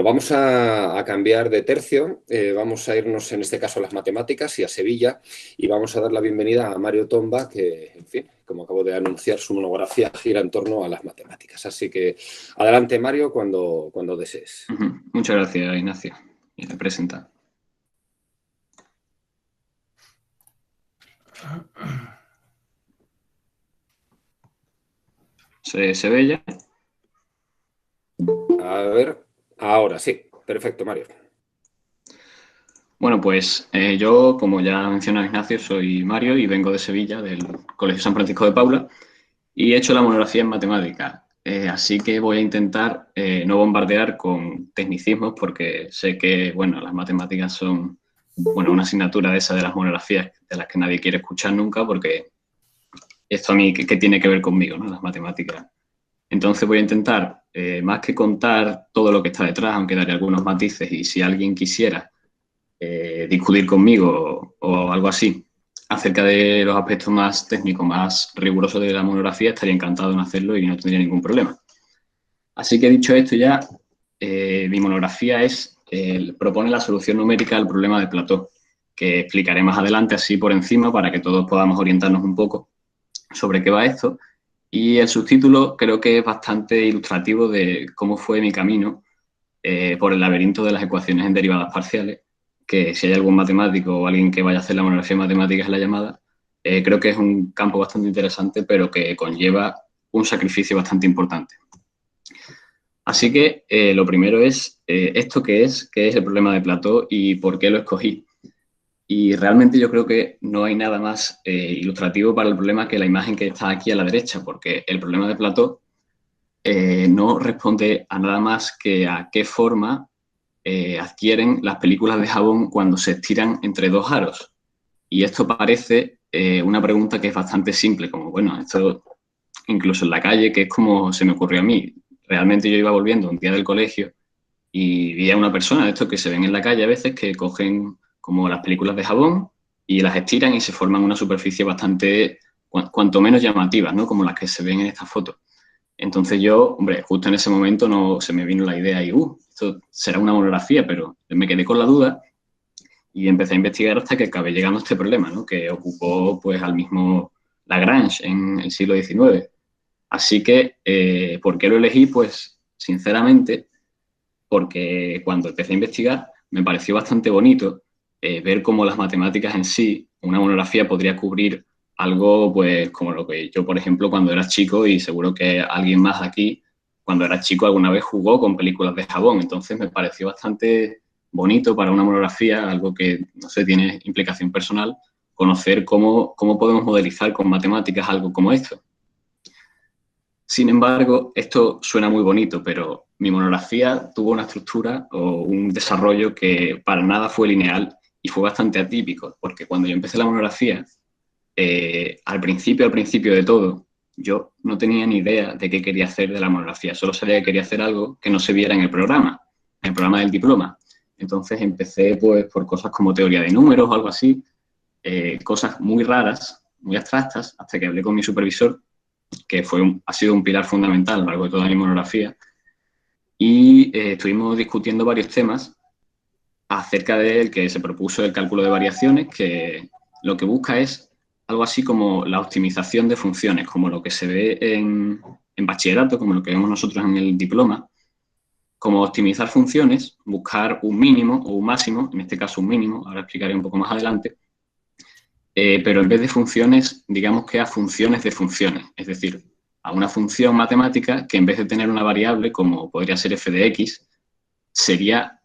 vamos a cambiar de tercio, vamos a irnos en este caso a las matemáticas y a Sevilla y vamos a dar la bienvenida a Mario Tomba, que, en fin, como acabo de anunciar, su monografía gira en torno a las matemáticas. Así que adelante, Mario, cuando desees. Muchas gracias, Ignacio. Y te presenta. ¿Se ve ya? A ver, ahora sí. Perfecto, Mario. Bueno, pues yo, como ya ha mencionado Ignacio, soy Mario y vengo de Sevilla, del Colegio San Francisco de Paula, y he hecho la monografía en matemáticas. Así que voy a intentar no bombardear con tecnicismos porque sé que, bueno, las matemáticas son, bueno, una asignatura de esa de las monografías de las que nadie quiere escuchar nunca porque esto a mí, ¿qué tiene que ver conmigo, no? Las matemáticas. Entonces voy a intentar, más que contar todo lo que está detrás, aunque daré algunos matices, y si alguien quisiera discutir conmigo o algo así acerca de los aspectos más técnicos, más rigurosos de la monografía, estaría encantado en hacerlo y no tendría ningún problema. Así que dicho esto ya, mi monografía propone la solución numérica al problema de Platón, que explicaré más adelante así por encima para que todos podamos orientarnos un poco sobre qué va esto. Y el subtítulo creo que es bastante ilustrativo de cómo fue mi camino por el laberinto de las ecuaciones en derivadas parciales, que si hay algún matemático o alguien que vaya a hacer la monografía de matemáticas en la llamada, creo que es un campo bastante interesante, pero que conlleva un sacrificio bastante importante. Así que lo primero es esto qué es el problema de Platón y por qué lo escogí. Y realmente yo creo que no hay nada más ilustrativo para el problema que la imagen que está aquí a la derecha, porque el problema de Platón no responde a nada más que a qué forma adquieren las películas de jabón cuando se estiran entre dos aros. Y esto parece una pregunta que es bastante simple, como, bueno, esto incluso en la calle, que es como se me ocurrió a mí. Realmente yo iba volviendo un día del colegio y vi a una persona, de estos que se ven en la calle a veces, que cogen como las películas de jabón y las estiran y se forman una superficie bastante, cuanto menos llamativas, ¿no? Como las que se ven en esta foto. Entonces yo, hombre, justo en ese momento no se me vino la idea y, esto será una monografía, pero me quedé con la duda y empecé a investigar hasta que acabé llegando a este problema, ¿no? Que ocupó pues al mismo Lagrange en el siglo XIX. Así que, ¿por qué lo elegí? Pues, sinceramente, porque cuando empecé a investigar me pareció bastante bonito ver cómo las matemáticas en sí, una monografía podría cubrir algo pues como lo que yo, por ejemplo, cuando era chico, y seguro que alguien más aquí, cuando era chico alguna vez jugó con películas de jabón. Entonces me pareció bastante bonito para una monografía, algo que, no sé, tiene implicación personal, conocer cómo podemos modelizar con matemáticas algo como esto. Sin embargo, esto suena muy bonito, pero mi monografía tuvo una estructura o un desarrollo que para nada fue lineal y fue bastante atípico, porque cuando yo empecé la monografía, al principio de todo, yo no tenía ni idea de qué quería hacer de la monografía, solo sabía que quería hacer algo que no se viera en el programa del diploma. Entonces empecé pues por cosas como teoría de números o algo así, cosas muy raras, muy abstractas, hasta que hablé con mi supervisor, que ha sido un pilar fundamental a lo largo de toda mi monografía, y estuvimos discutiendo varios temas acerca del que se propuso el cálculo de variaciones, que lo que busca es algo así como la optimización de funciones, como lo que se ve en bachillerato, como lo que vemos nosotros en el diploma, como optimizar funciones, buscar un mínimo o un máximo, en este caso un mínimo, ahora explicaré un poco más adelante, pero en vez de funciones, digamos que a funciones de funciones, es decir, a una función matemática que en vez de tener una variable, como podría ser f de x, sería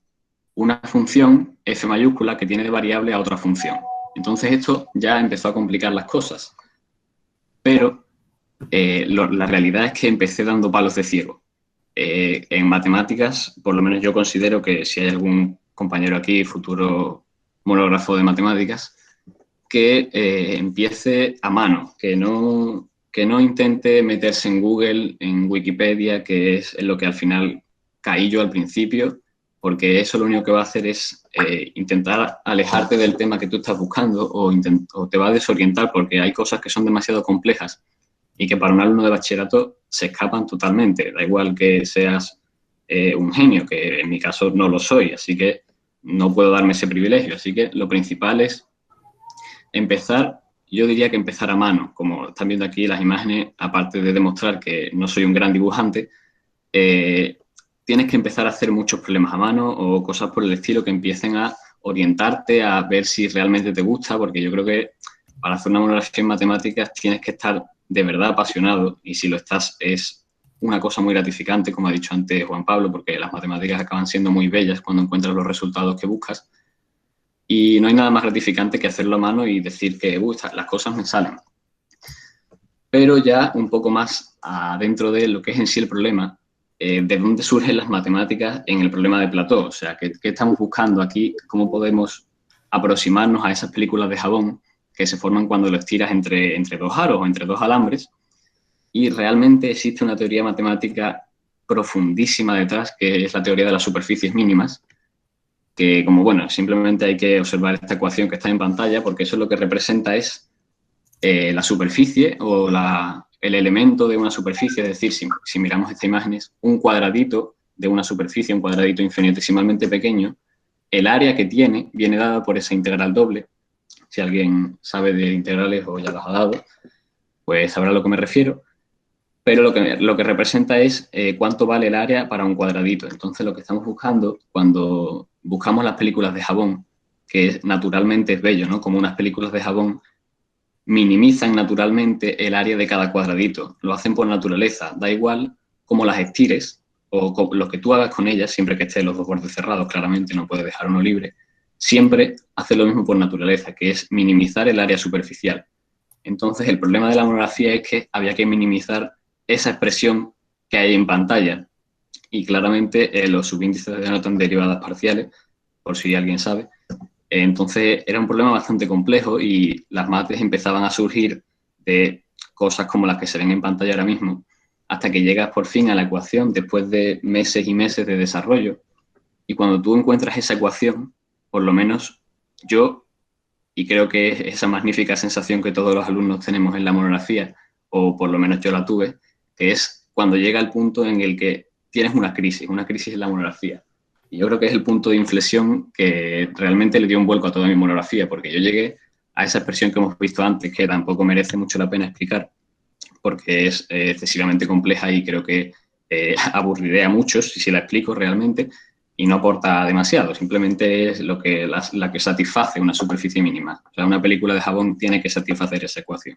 una función f mayúscula que tiene de variable a otra función. Entonces esto ya empezó a complicar las cosas, pero la realidad es que empecé dando palos de ciego. En matemáticas, por lo menos yo considero que si hay algún compañero aquí, futuro monógrafo de matemáticas, que empiece a mano, que no intente meterse en Google, en Wikipedia, que es en lo que al final caí yo al principio, porque eso lo único que va a hacer es intentar alejarte del tema que tú estás buscando o te va a desorientar porque hay cosas que son demasiado complejas y que para un alumno de bachillerato se escapan totalmente. Da igual que seas un genio, que en mi caso no lo soy, así que no puedo darme ese privilegio. Así que lo principal es empezar, yo diría que empezar a mano. Como están viendo aquí las imágenes, aparte de demostrar que no soy un gran dibujante, tienes que empezar a hacer muchos problemas a mano o cosas por el estilo que empiecen a orientarte, a ver si realmente te gusta, porque yo creo que para hacer una monografía en matemáticas tienes que estar de verdad apasionado, y si lo estás es una cosa muy gratificante, como ha dicho antes Juan Pablo, porque las matemáticas acaban siendo muy bellas cuando encuentras los resultados que buscas, y no hay nada más gratificante que hacerlo a mano y decir que las cosas me salen. Pero ya un poco más adentro de lo que es en sí el problema, de dónde surgen las matemáticas en el problema de Platón. O sea, ¿qué estamos buscando aquí? ¿Cómo podemos aproximarnos a esas películas de jabón que se forman cuando lo estiras entre dos aros o entre dos alambres? Y realmente existe una teoría matemática profundísima detrás, que es la teoría de las superficies mínimas, que como, bueno, simplemente hay que observar esta ecuación que está en pantalla, porque eso lo que representa es la superficie o el elemento de una superficie, es decir, si miramos esta imagen, es un cuadradito de una superficie, un cuadradito infinitesimalmente pequeño, el área que tiene viene dada por esa integral doble. Si alguien sabe de integrales o ya las ha dado, pues sabrá a lo que me refiero. Pero lo que representa es cuánto vale el área para un cuadradito. Entonces, lo que estamos buscando cuando buscamos las películas de jabón, que naturalmente es bello, ¿no? Como unas películas de jabón minimizan naturalmente el área de cada cuadradito. Lo hacen por naturaleza. Da igual cómo las estires o lo que tú hagas con ellas, siempre que estén los dos bordes cerrados, claramente no puedes dejar uno libre. Siempre hace lo mismo por naturaleza, que es minimizar el área superficial. Entonces, el problema de la monografía es que había que minimizar esa expresión que hay en pantalla. Y claramente los subíndices denotan derivadas parciales, por si alguien sabe. Entonces era un problema bastante complejo y las mates empezaban a surgir de cosas como las que se ven en pantalla ahora mismo, hasta que llegas por fin a la ecuación después de meses y meses de desarrollo. Y cuando tú encuentras esa ecuación, por lo menos yo, y creo que es esa magnífica sensación que todos los alumnos tenemos en la monografía, o por lo menos yo la tuve, que es cuando llega el punto en el que tienes una crisis en la monografía. Y yo creo que es el punto de inflexión que realmente le dio un vuelco a toda mi monografía, porque yo llegué a esa expresión que hemos visto antes, que tampoco merece mucho la pena explicar, porque es excesivamente compleja y creo que aburriré a muchos si la explico realmente, y no aporta demasiado, simplemente es la que satisface una superficie mínima. O sea, una película de jabón tiene que satisfacer esa ecuación.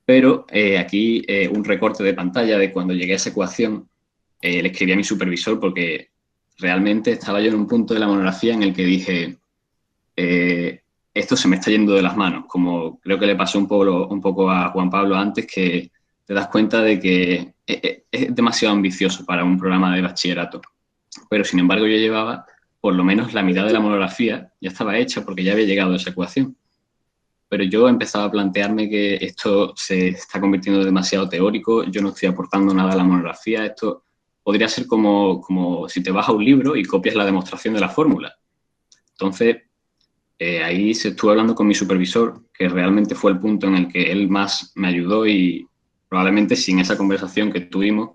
Pero aquí un recorte de pantalla de cuando llegué a esa ecuación, le escribí a mi supervisor porque realmente estaba yo en un punto de la monografía en el que dije, esto se me está yendo de las manos, como creo que le pasó un poco a Juan Pablo antes, que te das cuenta de que es demasiado ambicioso para un programa de bachillerato. Pero sin embargo yo llevaba por lo menos la mitad de la monografía, ya estaba hecha porque ya había llegado a esa ecuación. Pero yo empezaba a plantearme que esto se está convirtiendo en demasiado teórico, yo no estoy aportando nada a la monografía, esto podría ser como si te vas a un libro y copias la demostración de la fórmula. Entonces, ahí se estuvo hablando con mi supervisor, que realmente fue el punto en el que él más me ayudó, y probablemente sin esa conversación que tuvimos,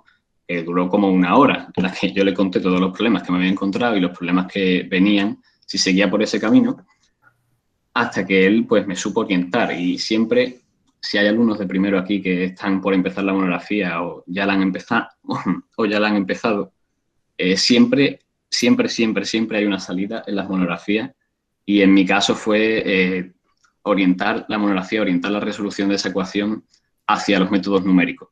duró como una hora, en la que yo le conté todos los problemas que me había encontrado y los problemas que venían si seguía por ese camino, hasta que él pues me supo orientar. Y siempre, si hay alumnos de primero aquí que están por empezar la monografía o ya la han empezado, siempre, siempre, siempre, siempre hay una salida en las monografías, y en mi caso fue orientar la monografía, orientar la resolución de esa ecuación hacia los métodos numéricos.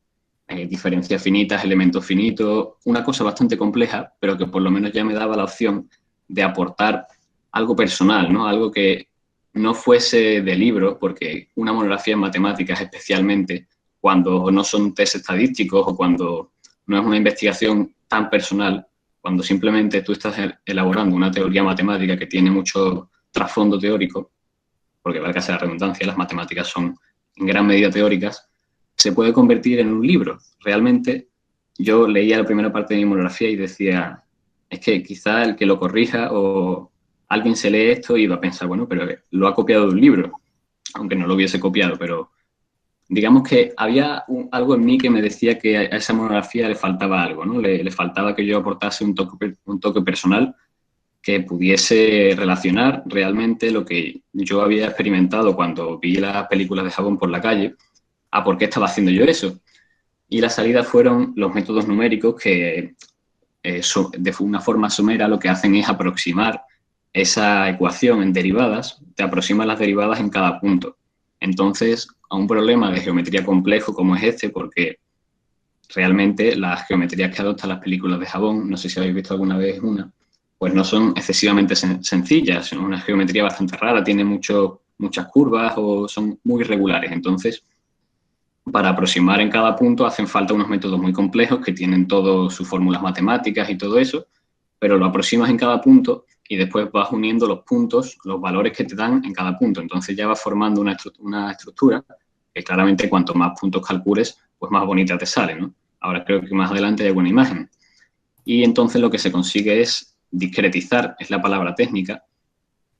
Diferencias finitas, elementos finitos, una cosa bastante compleja, pero que por lo menos ya me daba la opción de aportar algo personal, ¿no? Algo que no fuese de libro, porque una monografía en matemáticas, especialmente cuando no son test estadísticos o cuando no es una investigación tan personal, cuando simplemente tú estás elaborando una teoría matemática que tiene mucho trasfondo teórico, porque valga sea la redundancia, las matemáticas son en gran medida teóricas, se puede convertir en un libro. Realmente yo leía la primera parte de mi monografía y decía, es que quizá el que lo corrija o alguien se lee esto y va a pensar, bueno, pero lo ha copiado de un libro, aunque no lo hubiese copiado, pero digamos que había algo en mí que me decía que a esa monografía le faltaba algo, ¿no? Le faltaba que yo aportase un toque personal que pudiese relacionar realmente lo que yo había experimentado cuando vi las películas de Jabón por la calle a por qué estaba haciendo yo eso. Y la salida fueron los métodos numéricos que de una forma somera lo que hacen es aproximar esa ecuación en derivadas, te aproximan las derivadas en cada punto. Entonces, a un problema de geometría complejo como es este, porque realmente las geometrías que adoptan las películas de Jabón, no sé si habéis visto alguna vez una, pues no son excesivamente sencillas, son una geometría bastante rara, tiene muchas curvas o son muy irregulares. Entonces, para aproximar en cada punto hacen falta unos métodos muy complejos que tienen todas sus fórmulas matemáticas y todo eso, pero lo aproximas en cada punto y después vas uniendo los puntos, los valores que te dan en cada punto. Entonces ya vas formando una estructura que claramente cuanto más puntos calcules, pues más bonita te sale, ¿no? Ahora creo que más adelante hay alguna imagen. Y entonces lo que se consigue es discretizar, es la palabra técnica,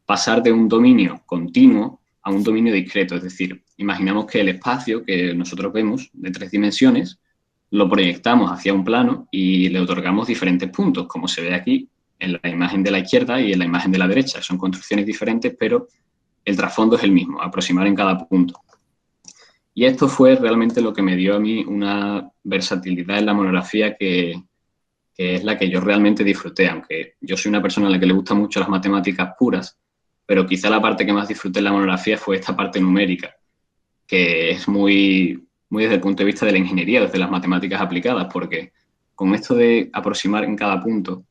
pasar de un dominio continuo a un dominio discreto. Es decir, imaginamos que el espacio que nosotros vemos de 3 dimensiones lo proyectamos hacia un plano y le otorgamos diferentes puntos, como se ve aquí en la imagen de la izquierda y en la imagen de la derecha. Son construcciones diferentes, pero el trasfondo es el mismo, aproximar en cada punto. Y esto fue realmente lo que me dio a mí una versatilidad en la monografía que es la que yo realmente disfruté, aunque yo soy una persona a la que le gustan mucho las matemáticas puras, pero quizá la parte que más disfruté en la monografía fue esta parte numérica, que es muy desde el punto de vista de la ingeniería, desde las matemáticas aplicadas, porque con esto de aproximar en cada punto,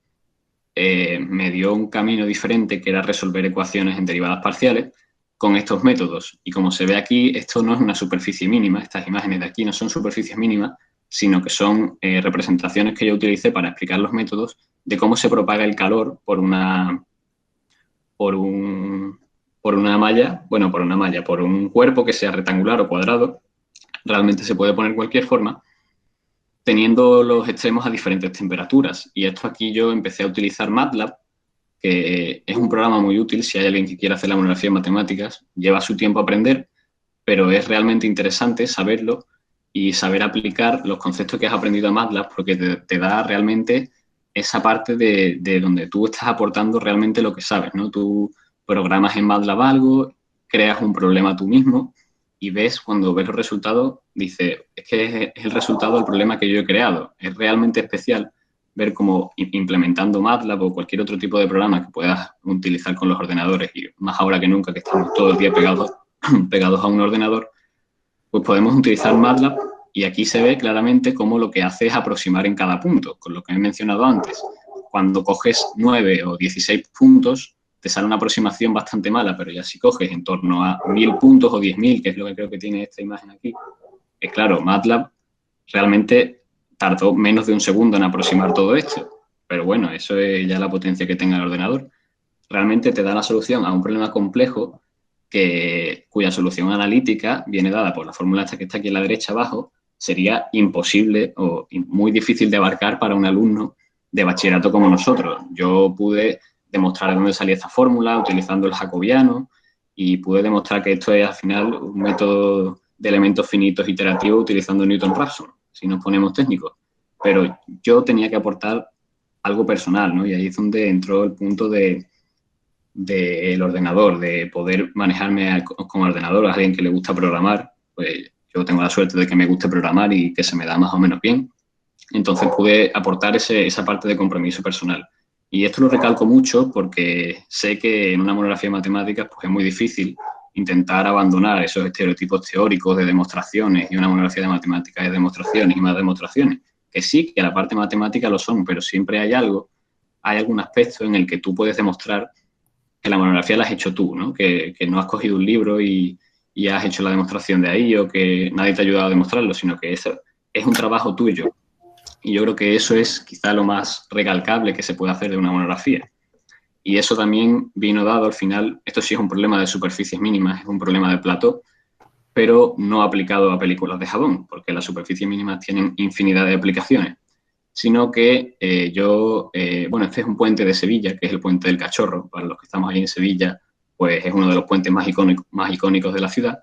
me dio un camino diferente que era resolver ecuaciones en derivadas parciales con estos métodos. Y como se ve aquí, esto no es una superficie mínima, estas imágenes de aquí no son superficies mínimas, sino que son representaciones que yo utilicé para explicar los métodos de cómo se propaga el calor por una malla, por un cuerpo que sea rectangular o cuadrado, realmente se puede poner cualquier forma, teniendo los extremos a diferentes temperaturas. Y esto aquí yo empecé a utilizar MATLAB, que es un programa muy útil si hay alguien que quiera hacer la monografía en matemáticas, lleva su tiempo a aprender, pero es realmente interesante saberlo y saber aplicar los conceptos que has aprendido a MATLAB, porque te da realmente esa parte de donde tú estás aportando realmente lo que sabes, ¿no? Tú programas en MATLAB algo, creas un problema tú mismo y ves, cuando ves los resultados, dices, es que es el resultado del problema que yo he creado. Es realmente especial ver cómo implementando MATLAB o cualquier otro tipo de programa que puedas utilizar con los ordenadores, y más ahora que nunca que estamos todo el día pegados a un ordenador, pues podemos utilizar MATLAB y aquí se ve claramente cómo lo que hace es aproximar en cada punto, con lo que he mencionado antes. Cuando coges 9 o 16 puntos, te sale una aproximación bastante mala, pero ya si coges en torno a 1000 puntos o 10.000, que es lo que creo que tiene esta imagen aquí, es claro, MATLAB realmente tardó menos de un segundo en aproximar todo esto. Pero bueno, eso es ya la potencia que tenga el ordenador. Realmente te da la solución a un problema complejo cuya solución analítica viene dada por la fórmula esta que está aquí a la derecha abajo, sería imposible o muy difícil de abarcar para un alumno de bachillerato como nosotros. Yo pude demostrar de dónde salía esta fórmula utilizando el jacobiano y pude demostrar que esto es al final un método de elementos finitos iterativo utilizando Newton-Raphson, si nos ponemos técnicos. Pero yo tenía que aportar algo personal, ¿no? Y ahí es donde entró el punto del ordenador, de poder manejarme con ordenador. A alguien que le gusta programar, pues yo tengo la suerte de que me guste programar y que se me da más o menos bien. Entonces pude aportar esa parte de compromiso personal. Y esto lo recalco mucho porque sé que en una monografía de matemáticas pues es muy difícil intentar abandonar esos estereotipos teóricos de demostraciones, y una monografía de matemáticas de demostraciones y más demostraciones. Que sí, que la parte matemática lo son, pero siempre hay algún aspecto en el que tú puedes demostrar que la monografía la has hecho tú, ¿no? Que no has cogido un libro y has hecho la demostración de ahí, o que nadie te ha ayudado a demostrarlo, sino que eso es un trabajo tuyo. Y yo creo que eso es quizá lo más recalcable que se puede hacer de una monografía. Y eso también vino dado al final, esto sí es un problema de superficies mínimas, es un problema de plató, pero no aplicado a películas de Jabón, porque las superficies mínimas tienen infinidad de aplicaciones. Sino que bueno, este es un puente de Sevilla, que es el puente del Cachorro. Para los que estamos ahí en Sevilla, pues es uno de los puentes más icónicos de la ciudad.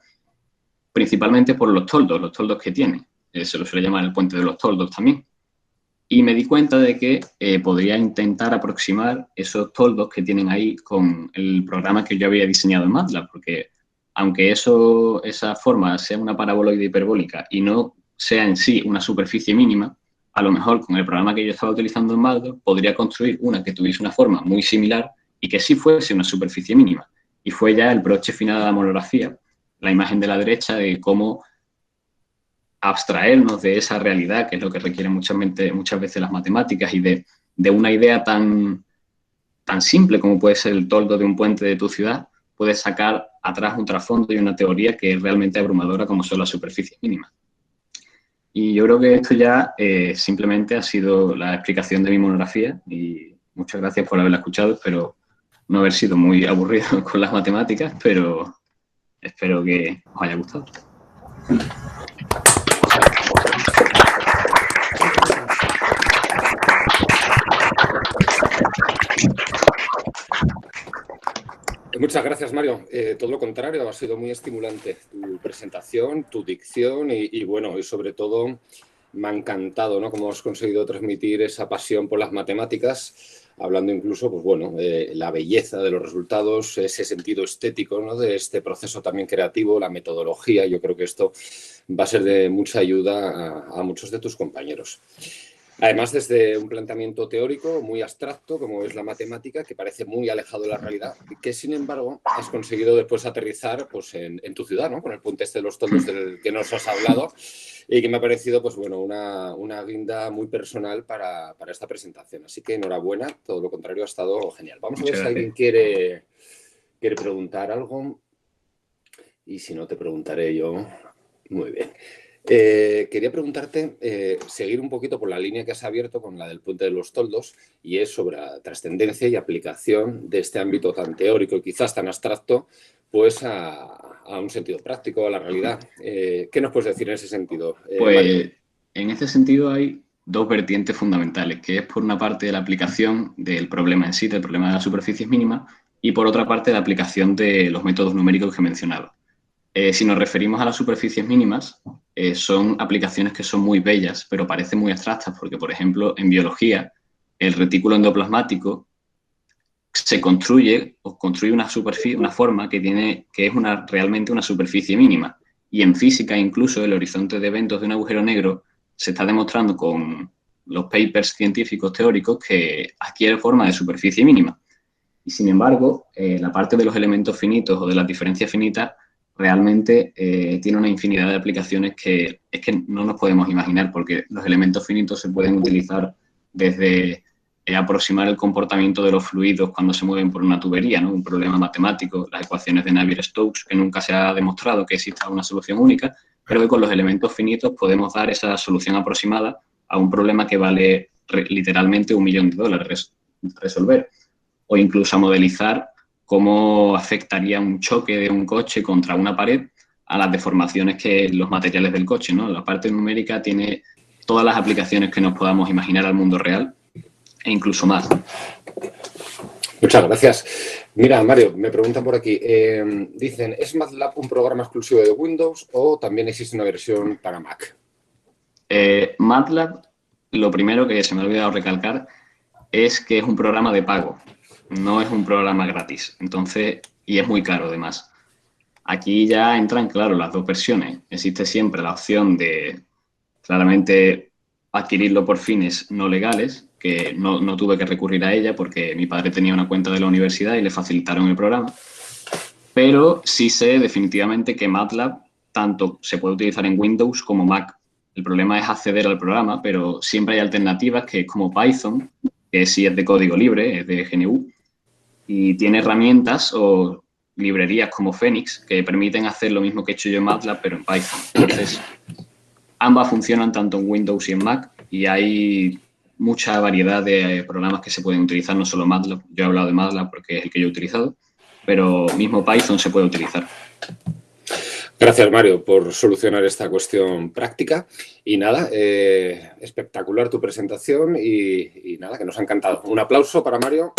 principalmente por los toldos que tiene. Se lo suele llamar el puente de los toldos también. Y me di cuenta de que podría intentar aproximar esos toldos que tienen ahí con el programa que yo había diseñado en MATLAB, porque aunque esa forma sea una paraboloide hiperbólica y no sea en sí una superficie mínima, a lo mejor con el programa que yo estaba utilizando en MATLAB podría construir una que tuviese una forma muy similar y que sí fuese una superficie mínima. Y fue ya el broche final de la monografía, la imagen de la derecha de cómo abstraernos de esa realidad, que es lo que requieren muchas veces las matemáticas, y de una idea tan simple como puede ser el toldo de un puente de tu ciudad, puedes sacar atrás un trasfondo y una teoría que es realmente abrumadora como son las superficies mínimas. Y yo creo que esto ya simplemente ha sido la explicación de mi monografía y muchas gracias por haberla escuchado. Espero no haber sido muy aburrido con las matemáticas, pero espero que os haya gustado. Muchas gracias, Mario. Todo lo contrario, ha sido muy estimulante tu presentación, tu dicción y bueno, y sobre todo me ha encantado, ¿no?, cómo has conseguido transmitir esa pasión por las matemáticas, hablando incluso, pues bueno, la belleza de los resultados, ese sentido estético, ¿no?, de este proceso también creativo, la metodología. Yo creo que esto va a ser de mucha ayuda a muchos de tus compañeros. Además, desde un planteamiento teórico muy abstracto, como es la matemática, que parece muy alejado de la realidad, que sin embargo has conseguido después aterrizar pues, en tu ciudad, ¿no?, con el puente este de los toldos del que nos has hablado, y que me ha parecido pues, bueno, una guinda muy personal para esta presentación. Así que enhorabuena, todo lo contrario, ha estado genial. Vamos a ver si alguien quiere preguntar algo, y si no, te preguntaré yo. Muy bien. Quería preguntarte, seguir un poquito por la línea que has abierto con la del puente de los toldos, y es sobre la trascendencia y aplicación de este ámbito tan teórico y quizás tan abstracto pues a un sentido práctico, a la realidad. ¿Qué nos puedes decir en ese sentido, Mario? En ese sentido hay dos vertientes fundamentales, que es por una parte la aplicación del problema en sí, del problema de las superficies mínimas, y por otra parte la aplicación de los métodos numéricos que he mencionado. Si nos referimos a las superficies mínimas, son aplicaciones que son muy bellas, pero parecen muy abstractas, porque, por ejemplo, en biología, el retículo endoplasmático se construye una forma que es realmente una superficie mínima. Y en física, incluso, el horizonte de eventos de un agujero negro se está demostrando con los papers científicos teóricos que adquiere forma de superficie mínima. Y, sin embargo, la parte de los elementos finitos o de las diferencias finitas realmente tiene una infinidad de aplicaciones que es que no nos podemos imaginar, porque los elementos finitos se pueden utilizar desde aproximar el comportamiento de los fluidos cuando se mueven por una tubería, ¿no?, un problema matemático, las ecuaciones de Navier-Stokes, que nunca se ha demostrado que exista una solución única, pero que con los elementos finitos podemos dar esa solución aproximada a un problema que vale literalmente $1.000.000 resolver, o incluso a modelizar cómo afectaría un choque de un coche contra una pared a las deformaciones que los materiales del coche, ¿no? La parte numérica tiene todas las aplicaciones que nos podamos imaginar al mundo real e incluso más. Muchas gracias. Mira, Mario, me preguntan por aquí. Dicen, ¿es MATLAB un programa exclusivo de Windows o también existe una versión para Mac? MATLAB, lo primero que se me ha olvidado recalcar es que es un programa de pago, no es un programa gratis. Entonces, y es muy caro además. Aquí ya entran, claro, las dos versiones. Existe siempre la opción de, claramente, adquirirlo por fines no legales, que no tuve que recurrir a ella porque mi padre tenía una cuenta de la universidad y le facilitaron el programa. Pero sí sé definitivamente que MATLAB tanto se puede utilizar en Windows como Mac. El problema es acceder al programa, pero siempre hay alternativas, que es como Python, que sí es de código libre, es de GNU, y tiene herramientas o librerías como Phoenix que permiten hacer lo mismo que he hecho yo en MATLAB, pero en Python. Entonces, ambas funcionan tanto en Windows y en Mac, y hay mucha variedad de programas que se pueden utilizar, no solo MATLAB. Yo he hablado de MATLAB porque es el que yo he utilizado, pero mismo Python se puede utilizar. Gracias, Mario, por solucionar esta cuestión práctica. Y nada, espectacular tu presentación y nada, que nos ha encantado. Un aplauso para Mario.